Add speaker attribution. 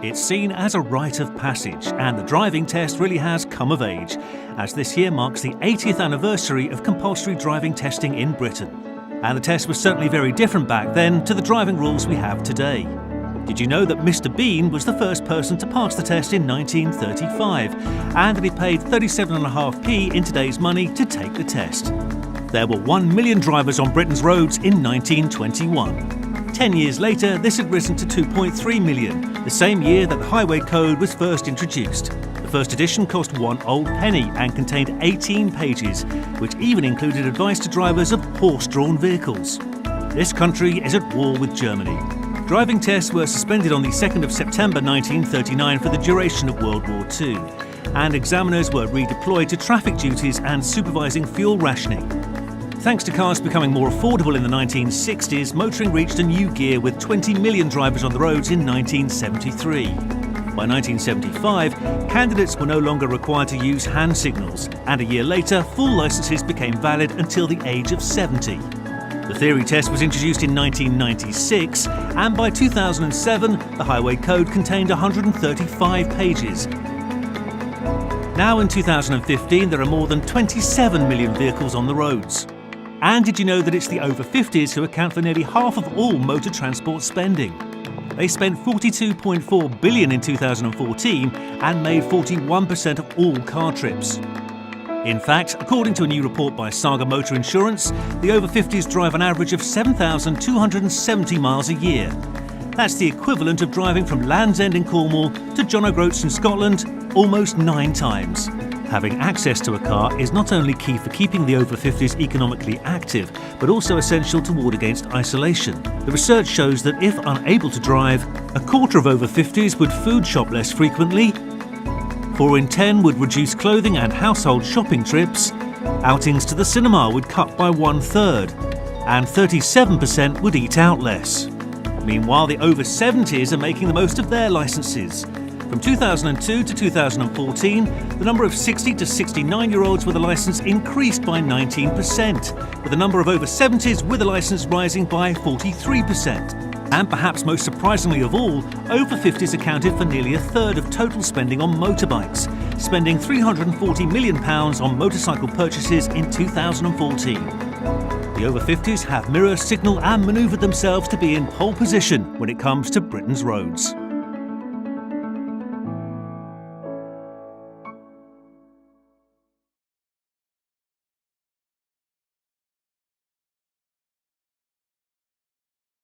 Speaker 1: It's seen as a rite of passage, and the driving test really has come of age, as this year marks the 80th anniversary of compulsory driving testing in Britain. And the test was certainly very different back then to the driving rules we have today. Did you know that Mr. Bean was the first person to pass the test in 1935, and that he paid 37.5p in today's money to take the test? There were 1 million drivers on Britain's roads in 1921. 10 years later, this had risen to 2.3 million, the same year that the Highway Code was first introduced. The first edition cost 1 old penny and contained 18 pages, which even included advice to drivers of horse-drawn vehicles. This country is at war with Germany. Driving tests were suspended on the 2nd of September 1939 for the duration of World War II, and examiners were redeployed to traffic duties and supervising fuel rationing. Thanks to cars becoming more affordable in the 1960s, motoring reached a new gear with 20 million drivers on the roads in 1973. By 1975, candidates were no longer required to use hand signals, and a year later, full licences became valid until the age of 70. The theory test was introduced in 1996, and by 2007, the Highway Code contained 135 pages. Now in 2015, there are more than 27 million vehicles on the roads. And did you know that it's the over 50s who account for nearly half of all motor transport spending? They spent $42.4 billion in 2014 and made 41% of all car trips. In fact, according to a new report by Saga Insurance, the over 50s drive an average of 7,270 miles a year. That's the equivalent of driving from Land's End in Cornwall to John O'Groats in Scotland almost 9 times. Having access to a car is not only key for keeping the over 50s economically active, but also essential to ward against isolation. The research shows that if unable to drive, a quarter of over 50s would food shop less frequently, 4 in 10 would reduce clothing and household shopping trips, outings to the cinema would cut by 1/3, and 37% would eat out less. Meanwhile, the over 70s are making the most of their licences. From 2002 to 2014, the number of 60 to 69-year-olds with a licence increased by 19%, with the number of over 70s with a licence rising by 43%. And perhaps most surprisingly of all, over 50s accounted for nearly 1/3 of total spending on motorbikes, spending £340 million on motorcycle purchases in 2014. The over 50s have mirror, signal and manoeuvred themselves to be in pole position when it comes to Britain's roads.